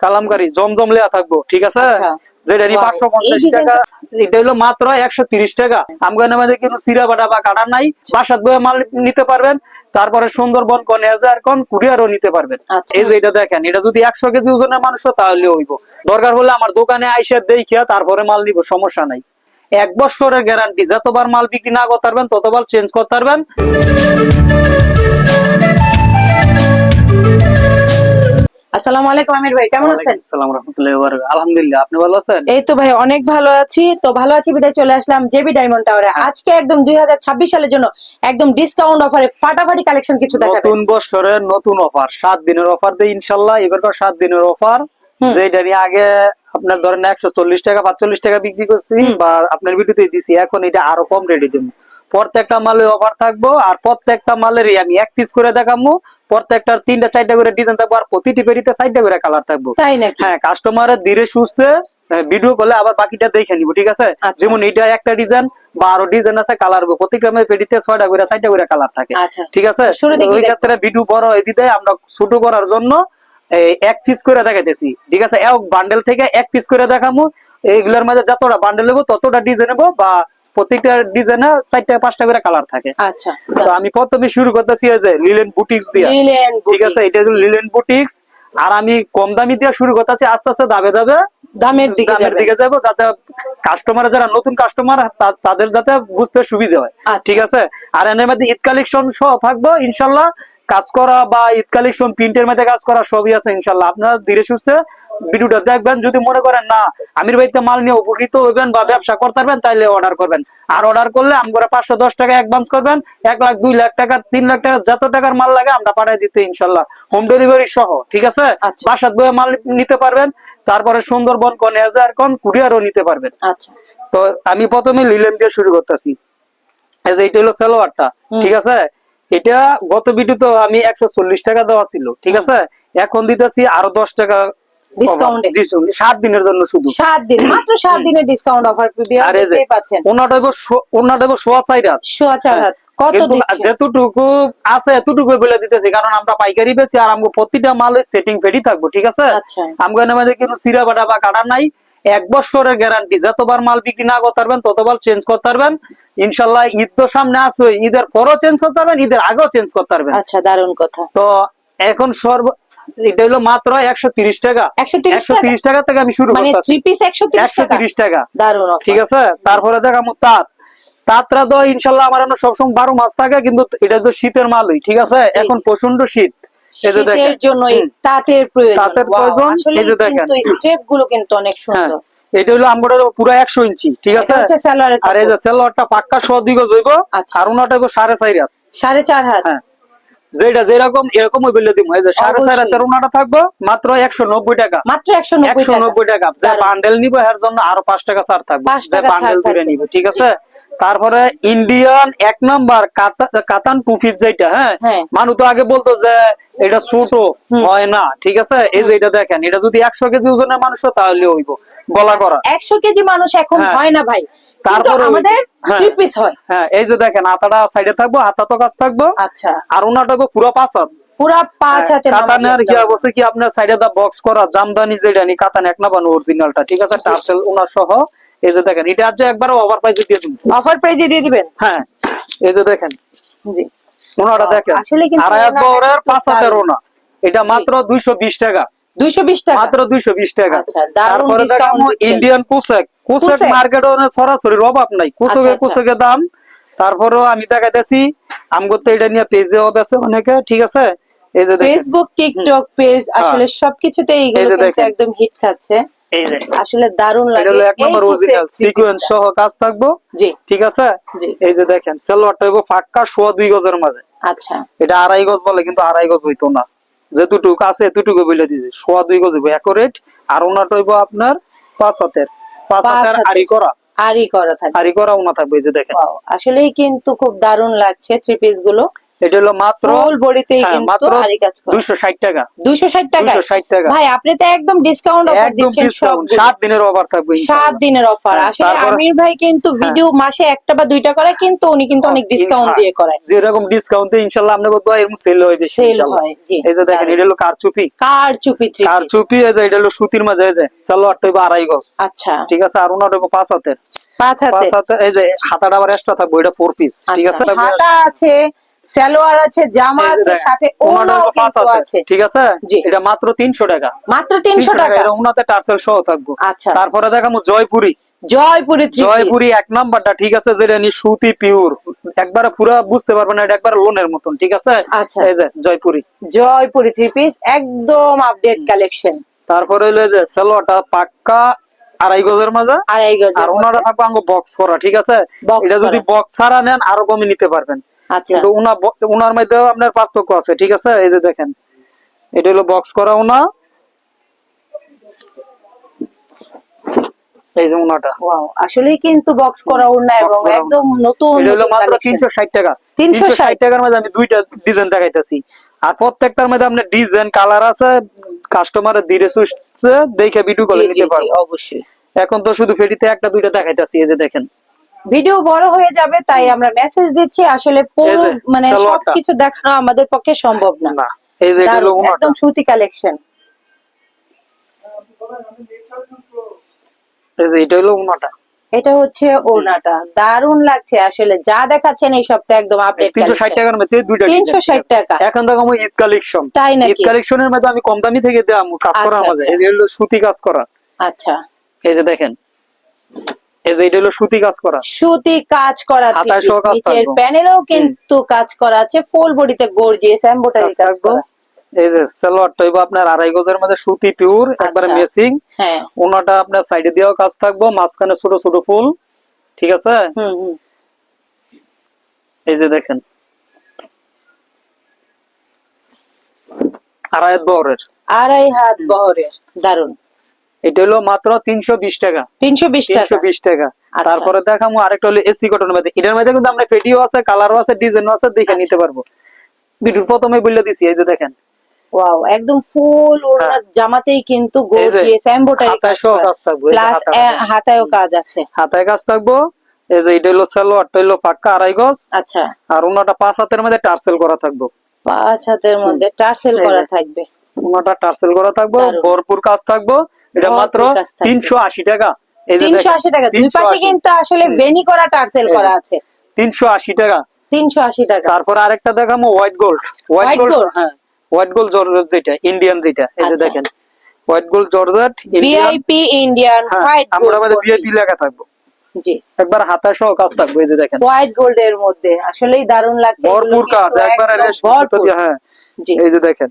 কালামকারী জমজম লেয়া থাকবো, ঠিক আছে। যেটা 550 টাকা, এটা হলো মাত্র 130 টাকা। আমগানের মধ্যে কিন্তু সিরা বাটা বা কাটা নাই, বাসাত বয়ে মাল নিতে পারবেন। তারপরে সুন্দরবন কোন এজার কোন কুরিয়ারও নিতে পারবেন। এই যে এটা দেখেন, এটা যদি 100 কেজি ওজনের মানুষ তাহলে হইব। দরকার হলে আমার দোকানে আইসা দেখিয়া তারপরে মাল নিব, সমস্যা নাই। 1 বছরের গ্যারান্টি, যতবার মাল বিক্রি না করতে পারবেন ততবার চেঞ্জ করতে পারবেন। আসসালামু আলাইকুম আমির ভাই, কেমন আছেন? আসসালামু রাহমাতুল্লাহি ওয়া বারাকাতুহু। আলহামদুলিল্লাহ, আপনি ভালো আছেন? এই তো ভাই অনেক ভালো আছি। তো ভালো আছি বিদায় চলে আসলাম জেবি ডায়মন্ড টাওয়ারে। আজকে একদম 2026 সালের জন্য একদম ডিসকাউন্ট অফারে ফাটাফাটি কালেকশন কিছু দেখাবেন। নতুন বছরের নতুন অফার, 7 দিনের অফার দেই ইনশাআল্লাহ। এবারকার 7 দিনের অফার, যেটা নিয়ে আগে আপনার ধরেন 140 টাকা 45 টাকা বিক্রি করছি বা আপনার ভিডিওতে দিছি, এখন এটা আরো কম রেটে দেব। প্রত্যেকটা মালে অফার থাকবো, আর প্রত্যেকটা মালেরই আমি এক পিস করে দেখাবো। প্রত্যেকটার 3টা 4টা করে ডিজাইন থাকবো, আর প্রতিটি পেটিতে 4টা করে কালার থাকবো। তাই নাকি? হ্যাঁ, কাস্টমারের ধীরে সুস্থে ভিডিও করলে আবার বাকিটা দেখে নিব, ঠিক আছে। যেমন এটা একটা ডিজাইন বা আরো ডিজাইন আছে, কালার প্রত্যেকটা পেটিতে 6টা করে 4টা করে কালার থাকে, ঠিক আছে। ওই ক্ষেত্রে ভিডিও বড় এই বিধায় আমরা ছোট করার জন্য এক পিস করে দেখাইতেছি, ঠিক আছে। এক বান্ডেল থেকে এক পিস করে দেখাবো। এইগুলোর মধ্যে যতটা বান্ডেল নেবো ততটা ডিজাইন নেবো, বা প্রত্যেকটা ডিজাইনে 4টা 5টা করে কালার থাকে। আচ্ছা, তো আমি প্রথমে শুরু করতেছি এই যে লিলেন বুটিক্স দিয়া, ঠিক আছে। এটা হলো লিলেন বুটিক্স, আর আমি কম দামি দিয়ে শুরু করতেছি, আস্তে আস্তে দাবে দাবে দামের দিকে যাবো, যাতে কাস্টমার যারা নতুন কাস্টমার তাদের যাতে বুঝতে সুবিধা হয়, ঠিক আছে। আর এর মধ্যে ঈদ কালেকশন সহ থাকবো ইনশাল্লাহ। কাজ করা বা ঈদ কালেকশন প্রিন্টের মধ্যে কাজ করা সবই আছে ইনশাল্লাহ। আপনারা ধীরে সুস্থে ভিডিওটা দেখবেন। যদি মনে করেন না আমির ভাইতে মাল নিয়ে উপকৃত হইবেন বা ব্যবসা করতে পারবেন, তাহলে অর্ডার করবেন। আর অর্ডার করলে আমরা 510 টাকা অ্যাডভান্স করবেন, 1 লাখ 2 লাখ টাকা 3 লাখ টাকা যত টাকার মাল লাগে আমরা পাঠিয়ে দিতে ইনশাল্লাহ, হোম ডেলিভারি সহ, ঠিক আছে। বাসাত বয়ে মাল নিতে পারবেন। তারপরে সুন্দরবন কোন এজার কোন কুরিয়ারও নিতে পারবেন। আচ্ছা, তো আমি প্রথমে লিলেন দিয়ে শুরু করতেছি। এই যে এটা হলো সালোয়ারটা, ঠিক আছে। এটা গত ভিডিওতে আমি 140 টাকা দেওয়া ছিল, ঠিক আছে। এখন দিতেছি আরো 10 টাকা ডিসকাউন্ট, 7 দিনের জন্য, শুধু 7 দিন, মাত্র 7 দিনের ডিসকাউন্ট অফার পেয়ে পাচ্ছেন। ওনাটা সোয়া 4 হাত, সোয়া 4 হাত। কত দিচ্ছেন? যেটুকু আছে এতটুকু বলে দিতেছি, কারণ আমরা পাইকারি বেশি, আর আমগো প্রতিটা মালের সেটিং ফেডি থাকবো, ঠিক আছে। আমগো মধ্যে কিন্তু সিরা বাটা বা কাটা নাই। 1 বছরের গ্যারান্টি, যতবার মাল বিক্রি না করতে পারবেন ততবার চেঞ্জ করতে পারবেন ইনশাল্লাহ। ঈদ তো সামনে আছে, ঈদের পরও চেঞ্জ করতে পারবেন, ঈদের আগেও চেঞ্জ করতে পারবেন। আচ্ছা, দারুণ কথা। তো এখন এটা হলো মাত্র 130 টাকা। 130 টাকা থেকে আমি শুরু করতেছি, 3 পিস 130 টাকা, দারুণ, ঠিক আছে। তারপরে দেখাবো তাঁতরা তো ইনশাল্লাহ আমার সবসময় 12 মাস থাকে, কিন্তু এটা তো শীতের মালই, ঠিক আছে। এখন প্রচন্ড শীত, এই যে দেখেন, জন্য তাঁতের প্রয়োজন। এই যে দেখেন স্টেপ গুলো কিন্তু অনেক সুন্দর। এটা হলো আমরা পুরো 100 ইঞ্চি, ঠিক আছে। আর এই যে সালোয়ারটা পাক্কা 100 গজ হইব, আর ওনাটা হইব 4.5 হাত, 4.5 হাত। হ্যাঁ, যেটা যেরকম এরকম বলে দিব। এই যে 4.5 হাতের ওনাটা থাকবো মাত্র 190 টাকা, মাত্র 190 টাকা। যে বান্ডেল নিব এর জন্য আরো 5 টাকা ছাড় থাকবে, যে বান্ডেল ধরে নিব, ঠিক আছে। তারপরে ইন্ডিয়ান 1 নাম্বার কাতান টু পিস, যেটা হ্যাঁ, মানুষ তো আগে বলতো যে এটা ছোট হয় না, ঠিক আছে। এই যে এটা দেখেন, এটা যদি 100 কেজি ওজনের মানুষ তাহলে হইব গলা করা। 100 কেজি মানুষ এখন হয় না ভাই, তারপর আমাদের 3 পিস হয়। হ্যাঁ, এই যে দেখেন হাতাটা সাইডে থাকবো, হাতা তো কাজ থাকবো। আচ্ছা, আর ওনাটা পুরো 5 হাত, পুরা 5 হাতে। কাতানের কি অবস্থা কি আপনার সাইডে দা বক্স করা জামদানি, যেটা নি কাতান 1 নাম্বার অরিজিনালটা, ঠিক আছে। টার্সেল ওনার সহ। এই যে দেখেন, এটা আজ একবার ওভার প্রাইসে দিয়ে দিন, অফার প্রাইসে দিয়ে দিবেন। হ্যাঁ, এই যে দেখেন, জি, ওনাটা দেখেন, আড়াই হাত বহরের 5 হাতের ওনা। এটা মাত্র 220 টাকা, 220 টাকা, মাত্র 220 টাকা। আচ্ছা, দারুণ তারপরে ডিসকাউন্ট দেখাবো ইন্ডিয়ান কুশেক মার্কেটে সরাসরি অভাব নাই, কুশেকের দাম। তারপরেও আমি দেখাইতেছি, আমগো তো এটা নিয়ে পেজে আছে অনেকে, ঠিক আছে। এই যে দেখেন, ফেসবুক, টিকটক পেজ, আসলে সবকিছুতেই এগুলো কিন্তু একদম হিট খাচ্ছে। এই যে আসলে দারুণ লাগে। এটা হলো 1 নাম্বার অরিজিনাল সিকোয়েন্স সহ কাজ থাকবো, জি, ঠিক আছে। এই যে দেখেন, সালোয়ারটা হইবো পাক্কা 2.5 গজের মাঝে। আচ্ছা, এটা 2.5 গজ বলে, কিন্তু 2.5 গজ হইতো না, যেটুকু আছে এতটুকু বলে দিয়েছি, 2.5 গজ হইবো একুরেট। আর ওনাটা হইবো আপনার 5 হাতের আড়ি করা, আড়ি করা ওনা থাকবে। এই যে দেখেন, আসলেই কিন্তু খুব দারুণ লাগছে থ্রি পিস গুলো। এটা হলো মাত্র ফুল বডিতেই হ্যাঁ, কিন্তু মাত্র আরি কাজ করা। 260 টাকা 260 টাকা 260 টাকা ভাই আপনি তো একদম ডিসকাউন্ট অফার একদম দিচ্ছেন ডিসকাউন্ট সবগুলো। 7 দিনের অফার থাকবে 7 ইনশাআল্লাহ। দিনের অফার। হ্যাঁ, আসলে তারপরে- আমির ভাই কিন্তু ভিডিও মাসে একটা বা দুইটা করে, কিন্তু উনি কিন্তু অনেক ডিসকাউন্ট দিয়ে করায়, যেরকম ডিসকাউন্ট দিয়ে ইনশাআল্লাহ আপনাদের দোয়া এরকম সেল হয় বেশি সেল ইনশাআল্লাহ। হয়। জি এই যে দেখেন এটা হলো কারচুপি কারচুপি থ্রি পিস। কারচুপি এই যে এটা হলো সুতির মাঝে এই যে সালোয়ারটা হইবো 2.5 গজ। আচ্ছা ঠিক আছে, আর ওনার হইবো 5 হাতের 5 হাতে। 5 হাতে এই যে হাতাটা আবার এক্সট্রা থাকবে, এটা 4 পিস। ঠিক আছে, আচ্ছা, হাতা আছে, সালোয়ার আছে, জামা এই যে আছে, দেখেন, সাথে ওনাটা ওড়নাও হইবো 5 কিন্তু হাতের। আছে। ঠিক আছে, জি। এটা মাত্র 300 টাকা মাত্র 300 টাকা। এটা ওনাতে টার্সেল সহ থাকবো। আচ্ছা। তারপরে দেখামু জয়পুরি জয়পুরি থ্রি পিস। জয়পুরি 1 নাম্বারটা। ঠিক আছে, যেটা নি সুতি পিওর, একবারে পুরো বুঝতে পারবেন না, এটা একবার লোনের মতন। ঠিক আছে, আচ্ছা। এই যে জয়পুরি জয়পুরি থ্রি পিস একদম আপডেট কালেকশন। তারপরে হইলো এই যে সালোয়ারটা পাক্কা 2.5 গজের মাঝে, 2.5 গজের আর ওনারা থাকবে আঙ্গ বক্স করা। ঠিক আছে, Box এটা যদি করা। বক্স ছাড়া নেন আরো কমে নিতে পারবেন, আচ্ছা কিন্তু ওনার মধ্যেও আপনার পার্থক্য আছে। ঠিক আছে, এই যে দেখেন এটা হলো বক্স করা ওনা, এই যে ওনাটা ওয়াও, আসলেই কিন্তু বক্স করা ওড়না Box এবং করা একদম নতুন এটা হলো নতুন মাত্র কালেকশন। 360 টাকা 360 টাকার মধ্যে আমি দুইটা ডিজাইন দেখাইতেছি, আর প্রত্যেকটার মধ্যে আপনার ডিজাইন কালার আছে, কাস্টমারের ধীরে সুস্থে দেখে ভিডিও জি কলে জি নিতে জি, পারবো। অবশ্যই। এখন তো শুধু ফেডিতে একটা দুইটা দেখাইতেছি, এই যে দেখেন ভিডিও বড় হয়ে যাবে, তাই আমরা মেসেজ দিচ্ছি, আসলে পুরো এই যে মানে সালোয়ারটা। সবকিছু দেখানো আমাদের পক্ষে সম্ভব না। না, এই যে এটা হলো দারুণ, ওনাটা, একদম সুতি কালেকশন। এই যে এটা হলো ওনাটা এটা হচ্ছে ওড়নাটা, দারুণ লাগছে আসলে, যা দেখাচ্ছেন এই সপ্তাহে একদম আপডেট 360 টাকার মধ্যে দুইটা ডিজাইন। 360 টাকা। এখন দেখো আমি ঈদ কালেকশন, তাই নাকি? ঈদ কালেকশনের মধ্যে আমি কম দামি থেকে দেব কাজ করা আচ্ছা, আমাদের। আচ্ছা। এই যে হলো সুতি কাজ করা, আচ্ছা, এই যে দেখেন এই যে এটা হলো সুতি কাজ করা, সুতি কাজ করা থ্রি হাতায় পিস, সহ কাজ নিচের থাকবো। প্যানেলেও কিন্তু কাজ করা আছে, ফুল বডিতে গর্জিয়াস এমব্রয়ডারি কাজ কাজ থাকবো। করা। এই যে সালোয়ারটা হইবো আপনার 2.5 গজের মধ্যে সুতি পিওর, একবারে আচ্ছা। মেসিং। হ্যাঁ, ওনাটা আপনার সাইডে দিয়েও কাজ থাকবো, মাঝখানে ছোট ছোট ফুল। ঠিক আছে, হুম হুম। এই যে দেখেন 2.5 বহরের, 2.5 হাত বহরের, দারুণ। এটা হলো মাত্র 320 টাকা 320 টাকা। 320 টাকা। আচ্ছা। তারপরে দেখামু আরেকটা হলো এসি কটনের মধ্যে, এটার মধ্যে কিন্তু আমরা পেটিও আছে, কালারও আছে, ডিজাইনও আছে, দেখে আচ্ছা। নিতে পারবো। ভিডিওর প্রথমে বলে দিছি, এই যে দেখেন ওয়াও, একদম ফুল ওড়না জামাতেই কিন্তু এই যে গর্জিয়াস এমব্রয়ডারি হাতায় কাজ সহ করা, কাজ থাকবে, এই যে প্লাস হাতায়ও কাজ আছে। হাতায় কাজ থাকবো। এই যে এটা হলো সালোয়ারটা হলো পাক্কা 2.5 গজ, আচ্ছা, আর ওনাটা 5 হাতের মধ্যে টার্সেল করা থাকবো। 5 হাতের মধ্যে টার্সেল এই যে। করা থাকবে। ওনাটা টার্সেল করা থাকবো, দারুণ। ভরপুর কাজ থাকবো। এটা ভরপুর মাত্র কাজ থাকবে। 380 টাকা। এই যে 380 টাকা, দুই পাশে 380 কিন্তু আসলে বেনি করা টার্সেল এই যে। করা আছে। 380 টাকা। 380 টাকা। তারপর আরেকটা দেখাবো হোয়াইট গোল্ড। White gold? হ্যাঁ, হোয়াইট গোল্ড জর্জেট, যেটা ইন্ডিয়ান, যেটা এই যে আচ্ছা। দেখেন white gold georgette Indian. VIP Indian white আমরা গোল্ড। আমাদের ভিআইপি লেখা থাকবো, জি, একবার হাতা সহ কাজ থাকবে। এই যে দেখেন হোয়াইট গোল্ড এর মধ্যে আসলেই দারুণ লাগছে, এগুলো ভরপুর কিন্তু কাজ, একবারে একদম রেশমি সুতা ভরপুর। দিয়ে। হ্যাঁ, জি, এই যে দেখেন।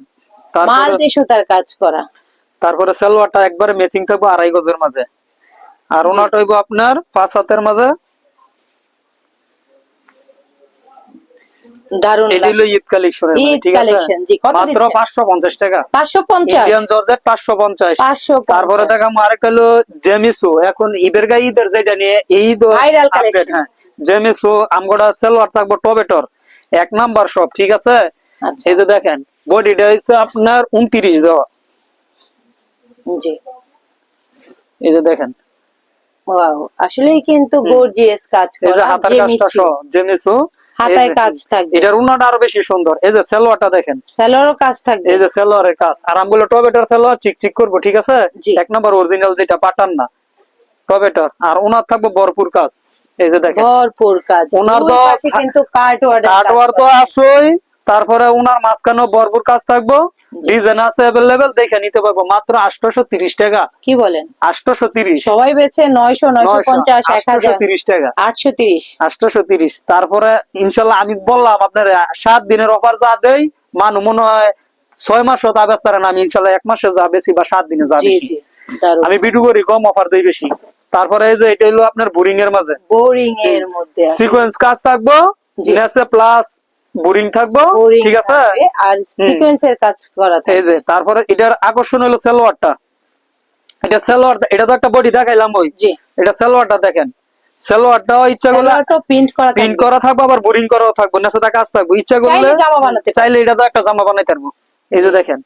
তারপরে মাল্টি সুতার কাজ করা। তারপরে সালোয়ারটা একবারে ম্যাচিং থাকবো 2.5 গজের মাঝে, আর ওনাটা হইবো আপনার 5 হাতের মাঝে। দারুণ এটা হলো লাগছে। ঈদ কালেকশনের মধ্যে। ঈদ ঠিক আছে, কালেকশন, জি, কত মাত্র দিচ্ছেন? 550 টাকা 550। Indian georgette 550। 550। তারপরে দেখাম আরেকটা হলো জেমিসু, এখন ঈদের গায়ে ঈদের যেটা নিয়ে ঈদ Viral আপডেট। collection। হ্যাঁ, জেমিসু আমগোড়া সালোয়ার থাকবো টবেটর 1 নাম্বার সব। ঠিক আছে, আচ্ছা, এই যে দেখেন বডিটা হচ্ছে আপনার 29 দেওয়া। জি, এই যে দেখেন ওয়াও, আসলেই কিন্তু গর্জিয়াস কাজ এই যে করা, হাতার কাজটা জেমিচু, সহ জেমিসু। হাতায় কাজ থাকবে, এটার উন্নাটা আরো বেশি সুন্দর। এই যে সালোয়ারটা দেখেন, সেলোয়ারও কাজ থাকবে। এই যে সালোয়ারের কাজ, আর আমগুলো টবেটর সালোয়ার চিকচিক করবো। ঠিক আছে, জি। 1 নাম্বার অরিজিনাল, যেটা বাটার না, টবেটর। আর ওনার থাকবে ভরপুর কাজ, এই যে দেখেন ভরপুর কাজ, ওনার দুই তো পাশে কিন্তু কাটওয়ার্ডের কাজ কাটওয়ার তো করা। আছেই, তারপরে ওনার মাঝখানেও ভরপুর কাজ থাকবো, ডিজাইন আছে अवेलेबल, দেখে নিতে পারবো। মাত্র 830 টাকা। কি বলেন? 830, সবাই বেচে 900, 950, 1000, 830 টাকা, 830। 830। তারপরে ইনশাল্লাহ আমি বললাম আপনার 7 দিনের অফার যা দেই, মানু মনে হয় 6 মাসও তা বেচতে পারে না। আমি ইনশাল্লাহ 1 মাসে যা বেশি বা 7 দিনে যা জি বেশি, জি, দারুণ। আমি ভিডিও করি কম, অফার দেই বেশি। তারপরে এই যে এটা হলো আপনার বোরিং এর মাঝে বোরিং এর মধ্যে আছে। সিকোয়েন্স কাজ থাকবো, জি। নেসে প্লাস বোরিং থাকবো। Boring ঠিক আছে, থাকবে, আর সিকোয়েন্সের কাজ করা এই থাকবে। যে তারপরে এটার আকর্ষণ হলো সালোয়ারটা। এটা সালোয়ার, এটা তো একটা বডি দেখাইলাম ওই। জি, এটা সালোয়ারটা দেখেন, সালোয়ারটাও ইচ্ছা করলে সালোয়ারটা প্রিন্ট করা প্রিন্ট থাকবে। করা থাকবে, আবার বোরিং করাও থাকবে, নেসাদা কাজ থাকবে, ইচ্ছা করলে চাইলে জামা বানাতে পারবে। চাইলে এটা তো একটা জামা বানাইতে পারবো। এই যে দেখেন,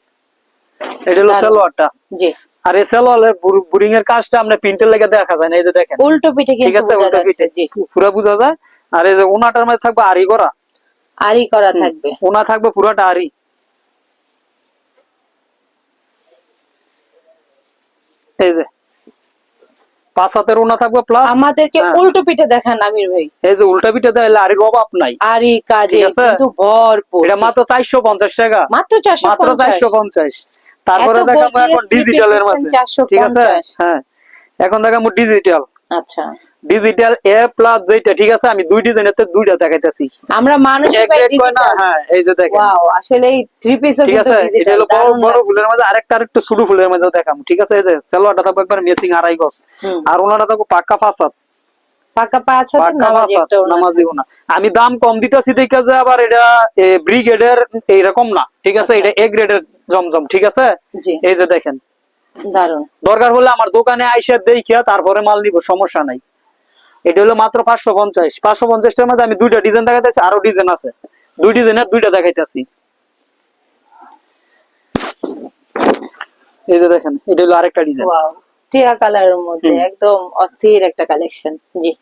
এটা হলো দারুণ। সালোয়ারটা। জি, আর এই সালোয়ারের বোরিং এর কাজটা আমরা প্রিন্টের লেগে দেখা যায় না, এই যে দেখেন উল্টো পিঠে ঠিক কিন্তু আছে, বোঝা উল্টা যাচ্ছে। পিঠে জি, পুরো বোঝা যায়। আর এই যে ওনাটার মধ্যে থাকবে আরি করা, আরি করা থাকবে। ওনা থাকবে পুরাটা আরি। এই যে 5 হাতের ওনা থাকবে প্লাস। আমাদেরকে উল্টো পিঠে দেখান আমির ভাই। এই যে উল্টা পিঠে দেয়, আরির অভাব নাই। আরি কাজে ঠিক আছে? কিন্তু ভরপুর। এটা মাত্র 450 টাকা, মাত্র মাত্র 450। 450। তারপরে এত দেখাবো gorgeous এখন three piece ডিজিটালের দিচ্ছেন মাঝে, 450 ঠিক আছে? হ্যাঁ, এখন দেখাবো ডিজিটাল। আচ্ছা, ডিজিটাল এ প্লাস যেটা, ঠিক আছে, আমি দুই ডিজাইনের দুইটা দেখাইতেছি। আমরা মানুষই এক পাই রেট কয় না, ডিজিটাল। হ্যাঁ এই যে দেখেন, ওয়াও, আসলে এই থ্রি পিসও ঠিক কিন্তু আছে, এটা ডিজিটাল, হলো বড় দারুণ বড় লাগছে। ফুলের মাঝে আরেকটা ছোট ফুলের মাঝে দেখাম, ঠিক আছে? এই যে সালোয়ারটা থাকবে একবার মেসিং আড়াই গজ, হুম। আর ওনাটা থাকবে পাক্কা 5 হাত, পাকা 5 হাতের পাক্কা 5 নামাজি হাত একটা ওড়না নামাজি থাকবে। ওনা। আমি দাম কম দিতেছি দেখে যে আবার এটা ব্রিগেডের এইরকম না, ঠিক আছে, আচ্ছা। এটা এ গ্রেডের জমজম, ঠিক আছে? জি, এই যে দেখেন, দারুণ। দরকার হলে আমার দোকানে আইসা দেখিয়া তারপরে মাল নিব, সমস্যা নাই। এটা হলো মাত্র 550। 550 টার মধ্যে আমি দুইটা ডিজাইন দেখাইতেছি, আরো ডিজাইন আছে, দুই ডিজাইনের দুইটা দেখাইতেছি। এই যে দেখেন, এটা হলো আরেকটা ডিজাইন। ওয়াও, টিয়া কালারের মধ্যে একদম অস্থির একটা কালেকশন। জি,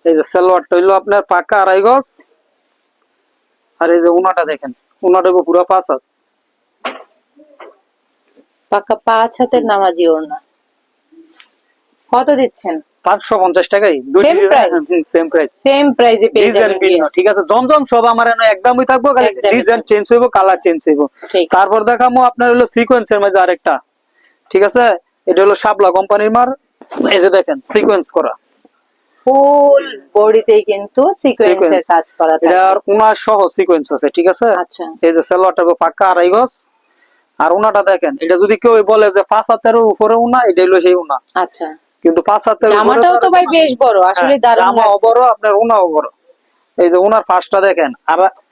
এই যে সালোয়ারটা হইলো আপনার পাকা আড়াই গজ, আর এই যে উনাটা দেখেন, উনাটা পুরো 5 হাত। পাকা 5 হাতের নামাজি ওড়না। কত দিচ্ছেন? 550 টাকাই দুই Same design, price? Same price, same প্রাইসে পেয়ে ডিজাইন যাবেন ভিন্ন, viewers। ঠিক আছে? জমজম সব আমার এনে একদমই থাকবো, খালি একদমই ডিজাইন থাকবে। চেঞ্জ হইব, কালার চেঞ্জ হইব। ঠিক আছে। তারপর দেখামো আপনার হলো সিকোয়েন্সের মাঝে আরেকটা, ঠিক আছে? এটা হলো শাপলা কোম্পানির মার। এই যে দেখেন সিকোয়েন্স করা, ফুল বডিতেই কিন্তু সিকোয়েন্সের সিকোয়েন্স, কাজ করা এটা থাকবে। আর উনার সহ সিকোয়েন্স আছে, ঠিক আছে? আচ্ছা, এই যে সালোয়ারটা পাক্কা আড়াই গজ, আর উনাটা দেখেন, এটা যদি কেউ বলে যে 5 হাতের উপরে উনা, এটা হলো সেই উনা, আচ্ছা। কিন্তু 5 হাতের উপরে জামাটাও তো ভাই বেশ বড়, আসলে দারুণ জামাও লাগছে। বড়, আপনার উনাও বড়। এই যে উনার ফাঁসটা দেখেন,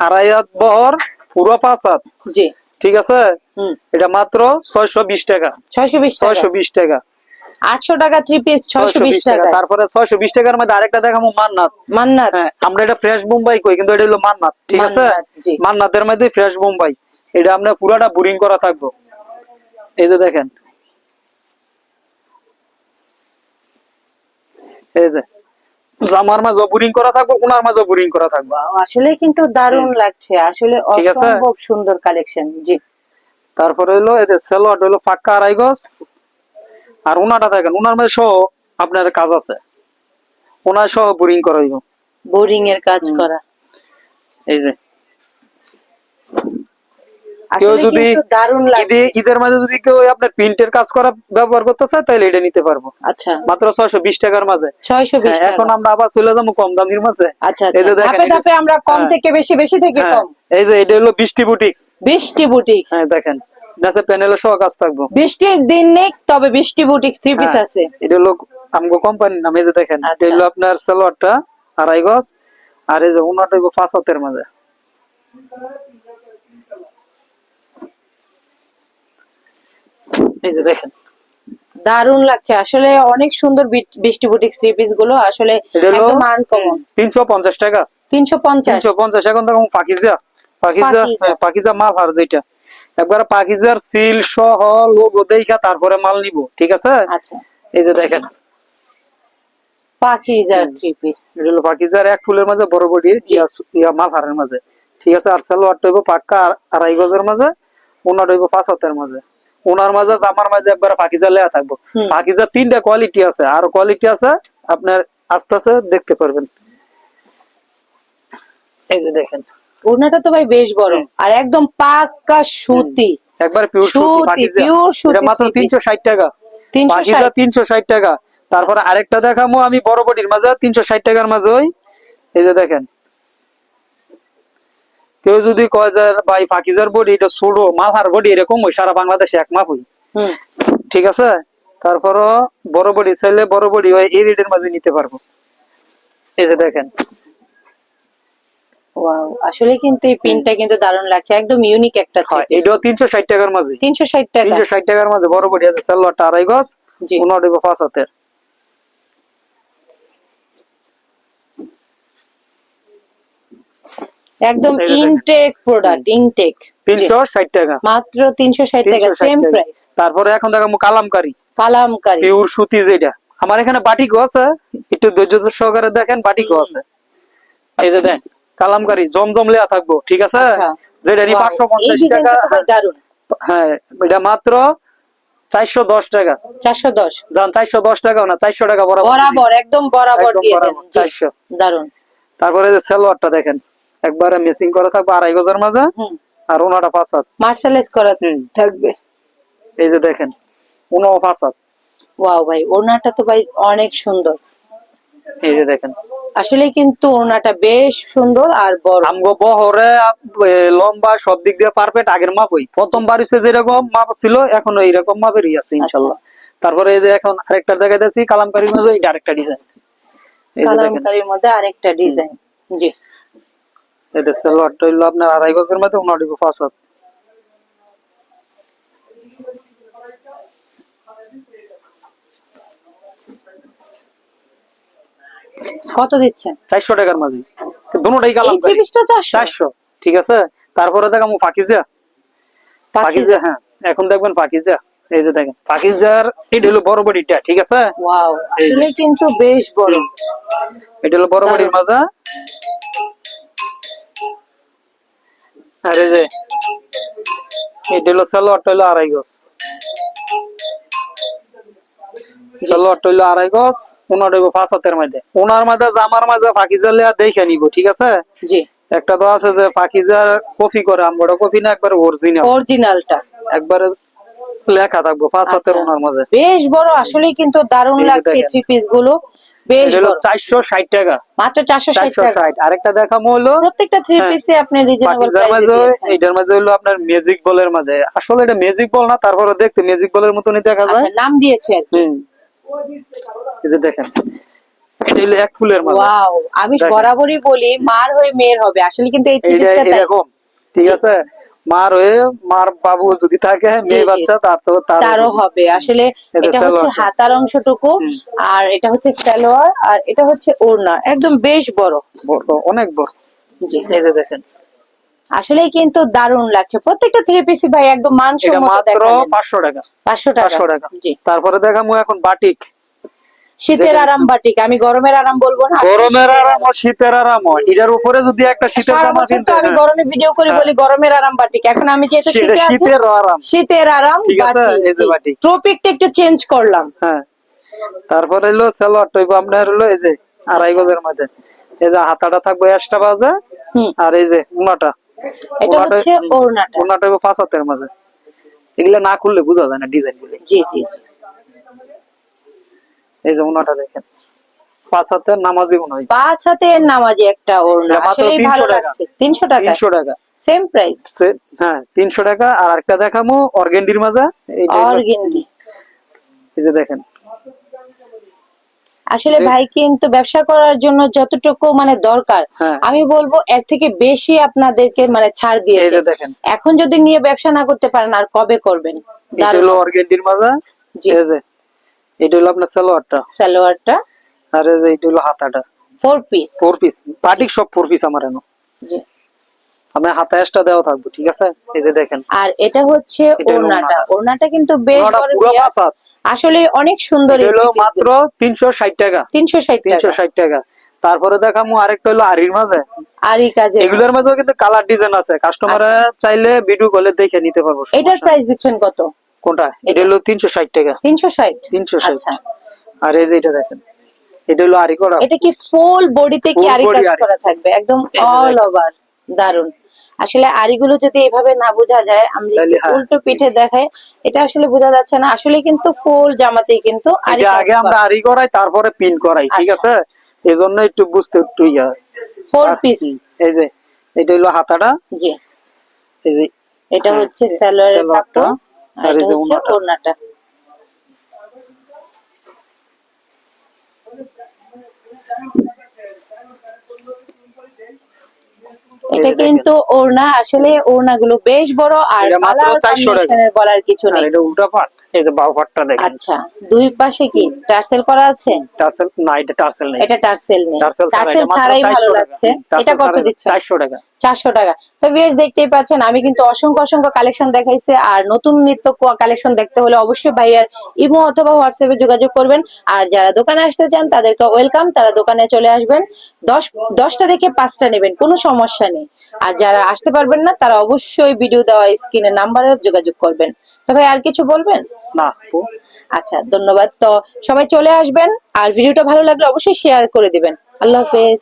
আড়াই হাত বহর, পুরো 5 হাত, জি, ঠিক আছে? হুম। এটা মাত্র 620 টাকা, 620 টাকা। 620 টাকা, 800 টাকা থ্রি পিস 620 টাকা। তারপরে 620 টাকার মধ্যে আরেকটা দেখাবো মান্নাত। মান্নাত। হ্যাঁ, আমরা এটা ফ্রেশ বোম্বাই কই, কিন্তু এটা হলো মান্নাত, ঠিক আছে? মান্নাত, জি। মান্নাতের মধ্যে ফ্রেশ বোম্বাই, এটা আপনার পুরাটা বোরিং করা থাকবো। এই যে দেখেন, এই যে জামার মাঝে বোরিং করা থাকবো, উনার মাঝে বোরিং করা থাকবো। আসলে কিন্তু দারুণ লাগছে, আসলে ঠিক আছে? অসম্ভব সুন্দর কালেকশন। জি, তারপরে হলো এদের সালোয়ার হলো পাক্কা আড়াই গজ, আর উনাটা দেখেন, উনার মধ্যে সহ আপনার কাজ আছে, উনার সহ বোরিং করা হইব। বোরিং এর কাজ করা। এই যে কেউ আসলে যদি কিন্তু দারুণ লাগছে। ঈদের মাঝে যদি কেউ আপনার প্রিন্টের কাজ করা ব্যবহার করতে চায়, তাহলে এটা নিতে পারবো, আচ্ছা, মাত্র 620 টাকার মাঝে। 620 হ্যাঁ, এখন টাকা। আমরা আবার চলে যাবো কম দামির মাঝে। আচ্ছা, এই আচ্ছা, যে দেখেন, ধাপে ধাপে আমরা কম হ্যাঁ, থেকে বেশি, বেশি থেকে হ্যাঁ, কম। এই যে এটা হলো বৃষ্টি বুটিক্স। বৃষ্টি বুটিক্স। হ্যাঁ দেখেন, নাচে প্যানেলের সহ কাজ থাকবো। বৃষ্টির দিন নেই, তবে বৃষ্টি বুটিক্স থ্রি পিস হ্যাঁ, আছে। এটা হলো আমগো কোম্পানির নাম। এই যে দেখেন, এটা আচ্ছা। হলো আপনার সালোয়ারটা আড়াই গজ, আর এই যে উনাটা হইব 5 হাতের মাঝে। এই যে দেখেন, দারুণ লাগছে, আসলে অনেক সুন্দর বৃষ্টি বুটিক্স থ্রি পিস গুলো, আসলে এটা হলো একদম আনকমন। 350 টাকা, 350। 350। এখন দেখুন পাকিজা, পাকিজা। পাকিজা মাল হার যেটা একবার পাকিজার সিল সহ লোগো দেখা তারপরে মাল নিব, ঠিক আছে? আচ্ছা, এই যে দেখেন, পাকিজার থ্রি পিস। এটা হলো পাকিজার এক ফুলের মাঝে বড় বড়ি মাল হারের মাঝে, ঠিক আছে? আর সালোয়ারটা হইব পাক্কা আড়াই গজের মাঝে, ওনার হইব 5 হাতের মাঝে। ওনার মাঝে জামার মাঝে একবার পাকিজা লেয়া থাকবো। হুম। পাকিজার 3টা কোয়ালিটি আছে, আর কোয়ালিটি আছে, আপনার আস্তে আস্তে দেখতে পারবেন। এই যে দেখেন, ওড়নাটা তো ভাই বেশ বড়, আর একদম পাক্কা সুতি। একবার পিওর সুতি সুতি, পাকিজা, পিওর সুতি এটা মাত্র three piece। 360 টাকা, 360। পাকিজা 360 টাকা। তারপরে আরেকটা দেখামু আমি বড় বডির মাঝে 360 টাকার মাঝে, ওই এই যে দেখেন, কেউ যদি কয় যে ভাই পাকিজার বডি এটা ছোট, মালহার বডি এরকম ওই সারা বাংলাদেশে এক মাপ হই, হুম। ঠিক আছে? তারপরও বড় বডি চাইলে বড় বডি হয় এই রেটের মাঝে নিতে পারবো। এই যে দেখেন, ওয়াও, আসলে কিন্তু এই পিনটা কিন্তু দারুণ লাগছে, একদম ইউনিক একটা থ্রি পিস। এটাও 360 টাকার মাঝে, 360 টাকা। 360 টাকার মাঝে বড় বডি আছে, সালোয়ারটা আড়াই গজ, জি, ওনার হইব 5 হাতের। একদম এই যে দেখেন। ইনটেক প্রোডাক্ট, ইনটেক 360 টাকা, মাত্র 360 টাকা, 360 সেম টাকা। প্রাইস। তারপরে এখন দেখাবো কালামকারী, কালামকারী, পিওর সুতি যেটা। আমার এখানে বাটিকও আছে, একটু ধৈর্য সহকারে দেখেন, বাটিকও আছে। এই যে দেন কালামকারী জমজম লেয়া থাকবো, ঠিক আছে, আচ্ছা যেটা ওয়াও, এই 550 টাকা। ডিজাইনটা তো ভাই দারুন। হ্যাঁ, এটা মাত্র 410 টাকা। 410 দাম 410 টাকাও না, 400 টাকা বরাবর দিছি। বরাবর, একদম বরাবর একদম দিয়ে দেন, বরাবর জি 400। দারুন। তারপরে যে সালোয়ারটা দেখেন, একবারে মেসিং করা থাকবে 2.5 গজের মাঝে, হুম, আর ওনাটা 5 হাত। মার্সেলাইজ করা হুম। থাকবে। এই যে দেখেন, ওনাও 5 হাত। ওয়াও ভাই, ওড়নাটা তো ভাই অনেক সুন্দর। এই যে দেখেন, আসলে কিন্তু ওড়নাটা বেশ সুন্দর আর বড়। আমগো বহরে লম্বা সব দিক দিয়ে পারফেক্ট, আগের মাপই। প্রথমবার এসে যেরকম মাপ ছিল, এখন এইরকম মাপেরই আছে ইনশাল্লাহ। তারপরে এই যে এখন আরেকটা দেখাইতেছি কালামকারীর মাঝে, এই আরেকটা ডিজাইন। এই যে দেখেন, কালামকারীর মধ্যে আরেকটা ডিজাইন, জি। এটা সালোয়ারটা হইলো আপনার 2.5 গজের মধ্যে, ওনাটা 5 হাত। কত দিচ্ছেন? 400 টাকার মাঝে, দুটোটাই এই থ্রি কালামকারী। পিসটা 400? 400, ঠিক আছে। তারপরে দেখাবো পাকিজা। পাকিজা, হ্যাঁ, এখন দেখবেন পাকিজা। এই যে দেখেন পাকিজার, এটা হলো বড় বডিটা, ঠিক আছে। ওয়াও, এই যে, আসলে কিন্তু বেশ বড়। এটা হলো বড় বডির দারুণ। মাজা। আর এই যে এটা হলো সালোয়ারটা হলো 2.5 গজ। সালোয়ারটা হলো 2.5 গজ, ওনাটা হইবো 5 হাতের মধ্যে। ওনার মধ্যে জামার মাঝে পাকিজা লেয়া দেখে নিব, ঠিক আছে। জি, একটা তো আছে যে পাকিজার কপি করে, আমরা কপি না, একবার অরিজিনাল, অরিজিনালটা। একবারে লেখা থাকবো 5 হাতের আচ্ছা, ওনার মাঝে। বেশ বড়, আসলেই কিন্তু দারুণ এই যে লাগছে দেখেন, থ্রি পিস গুলো, বেশ এটা হলো বড়। 460 টাকা। মাত্র 460 টাকা। 460। আরেকটা দেখামো হলো, প্রত্যেকটা থ্রি হ্যাঁ, পিসে আপনি রিজনেবল পাকিজার প্রাইসে মাঝে, দিয়েছেন। এইটার মাঝে হলো আপনার ম্যাজিক বলের মাঝে। আসলে এটা ম্যাজিক বল না, তারপরে দেখতে ম্যাজিক বলের মতনই দেখা যায়। আচ্ছা, নাম দিয়েছে আর কি। হুম। এই যে দেখেন, এটা হলো এক ফুলের মাঝে। ওয়াও, আমি দেখেন, বরাবরই বলি মার হয়ে মেয়ের হবে, আসলে কিন্তু এই থ্রি এইটা পিসটা তাই। এরকম, ঠিক জি, আছে। মার হয়ে, মার বাবু যদি থাকে, জি, মেয়ে জি, বাচ্চা, তার তো তারও তারও হবে। হবে আসলে। এটা এটা হচ্ছে সালোয়ারটা। হাতার অংশটুকু, হুম। আর এটা হচ্ছে সালোয়ার, আর এটা হচ্ছে ওড়না, একদম বেশ বড়। বড়, অনেক বড়। জি, এই যে দেখেন, আসলেই কিন্তু দারুণ লাগছে প্রত্যেকটা থ্রি পিসি ভাই, একদম এটা মানসম্মত মাত্র দেখালেন। 500 টাকা। 500 টাকা, 500 টাকা। জি। তারপরে দেখামু এখন বাটিক, শীতের যেটা আরাম বাটিক, আমি গরমের আরাম বলবো না, আসলে গরমের শীতের আরাম আরাম। ও শীতের আরাম হয়। এটার উপরে যদি একটা শীতের সারা জামা বছর তো কিনতে, আমি হ্যাঁ, গরমে ভিডিও করে হ্যাঁ, বলি গরমের আরাম বাটিক, এখন আমি যেহেতু সেটা শীতে আছি, শীতের আরাম, শীতের আরাম ঠিক আছে। বাটিক, এই যে জি। বাটিক, টপিকটা একটু চেঞ্জ করলাম। হ্যাঁ। তারপরে হলো সালোয়ারটা হইবো আপনার হলো এই যে 2.5 আচ্ছা, গজের মধ্যে। এই যে হাতাটা থাকবে এক্সট্রা বাজে, হুম, আর এই যে উনাটা, এটা হচ্ছে ওড়নাটা। উনাটা হইবো 5 হাতের মাঝে। এগুলা না খুললে বোঝা যায় না ডিজাইন গুলো। জি, জি, জি। এই যে উনাটা দেখেন, 5 হাতের নামাজি উনা হইবো। 5 হাতের নামাজি একটা ওড়না, এটা মাত্র আসলেই 300 ভালো টাকা। লাগছে। 300 টাকা, 300 টাকা। Same price. হ্যাঁ, 300 টাকা। আর একটা দেখামু অর্গেন্ডির মাঝে, এইটা হলো, অর্গেন্ডি। এই যে দেখেন, আসলে যে, ভাই কিন্তু ব্যবসা করার জন্য যতটুকু মানে দরকার, হ্যাঁ, আমি বলবো এর থেকে বেশি আপনাদেরকে মানে ছাড় এই দিয়েছে। যে দেখেন, এখন যদি নিয়ে ব্যবসা না করতে পারেন আর কবে করবেন? এটা দারুণ হলো offer। অর্গেন্ডির মাঝে। জি, এই যে এটা হলো আপনার সালোয়ারটা, সালোয়ারটা আর এই যে এটা হলো হাতাটা। 4 পিস। 4 পিস বাটিক, সব 4 পিস আমার এনো। জি, আমি হাতা এক্সট্রা দেওয়া থাকবো, ঠিক আছে। এই যে দেখেন, আর এটা হচ্ছে এটা হলো ওড়নাটা, ওনাটা। ওড়নাটা কিন্তু বেশ ওনাটা বড় পুরো বিয়াস। 5 হাত। আসলে অনেক সুন্দর এটা এই হলো থ্রি পিস মাত্র গুলো। 360 টাকা। 360 টাকা। 360 টাকা। তারপরে দেখামু আরেকটা হলো আরির মাঝে। আর এই কাজের এগুলোর মধ্যে। মাঝেও কিন্তু কালার ডিজাইন আছে, কাস্টমার আচ্ছা, চাইলে ভিডিও কলে দেখে নিতে পারবো, এটার সমস্যা নেই। প্রাইস দিচ্ছেন কত? কোনটা? এটা এটা হলো 360 টাকা। 360। 360। আচ্ছা, আর এই যে এটা দেখেন, এটা হলো আরি করা, এটা কি ফুল বডিতে কি ফুল আরি বডি কাজ আরি। করা থাকবে একদম এই যে অল দেখেন, ওভার? দারুন। আসলে আরিগুলো যদি এভাবে না বোঝা যায়, আমি যদি তাহলে হ্যাঁ, উল্টো পিঠে দেখাই, এটা আসলে বোঝা যাচ্ছে না। আসলে কিন্তু ফুল জামাতেই কিন্তু আরি এটা কাজ আগে আমরা করা। আরি করাই, তারপরে পিন করাই, ঠিক আচ্ছা, আছে। এই জন্য একটু বুঝতে একটু ইয়া। 4 আর পিস। এই যে এটা হলো হাতাটা, জি, এই যে, এটা হ্যাঁ, হচ্ছে সালোয়ারের সালোয়ারটা, কাপড়, আর আর এই এটা যে হচ্ছে ওড়নাটা। ওড়নাটা। এটা কিন্তু ওড়না, আসলে ওড়না গুলো বেশ বড়, আর এটা মাত্র কালার 400 টাকা। কম্বিনেশনের বলার কিছু আর নেই। এটা উল্টা পাট, এই যে বাউ পাটটা দেখেন। আচ্ছা, দুই পাশে কি টার্সেল করা আছে? টার্সেল না, এটা টার্সেল নেই। এটা টার্সেল নেই, টার্সেল ছাড়া, টার্সেল এটা মাত্র ছাড়াই 400 ভালো টাকা। লাগছে। টার্সেল এটা কত ছাড়া দিচ্ছে? 400 টাকা। 400 টাকা। তো ভিউয়ার্স দেখতেই পাচ্ছেন, আমি কিন্তু অসংখ্য অসংখ্য কালেকশন দেখাইছে, আর নতুন নিত্য কালেকশন দেখতে হলে অবশ্যই ভাইয়ার ইমো অথবা হোয়াটসঅ্যাপে যোগাযোগ করবেন। আর যারা দোকানে আসতে চান তাদেরকে ওয়েলকাম, তারা দোকানে চলে আসবেন। 10টা দেখে 5টা নেবেন, কোনো সমস্যা নেই। আর যারা আসতে পারবেন না তারা অবশ্যই ভিডিও দেওয়া স্ক্রিনের নাম্বারে যোগাযোগ করবেন। তো ভাই আর কিছু বলবেন? না আপু। আচ্ছা, ধন্যবাদ। তো সবাই চলে আসবেন, আর ভিডিওটা ভালো লাগলে অবশ্যই শেয়ার করে দিবেন। আল্লাহ হাফেজ।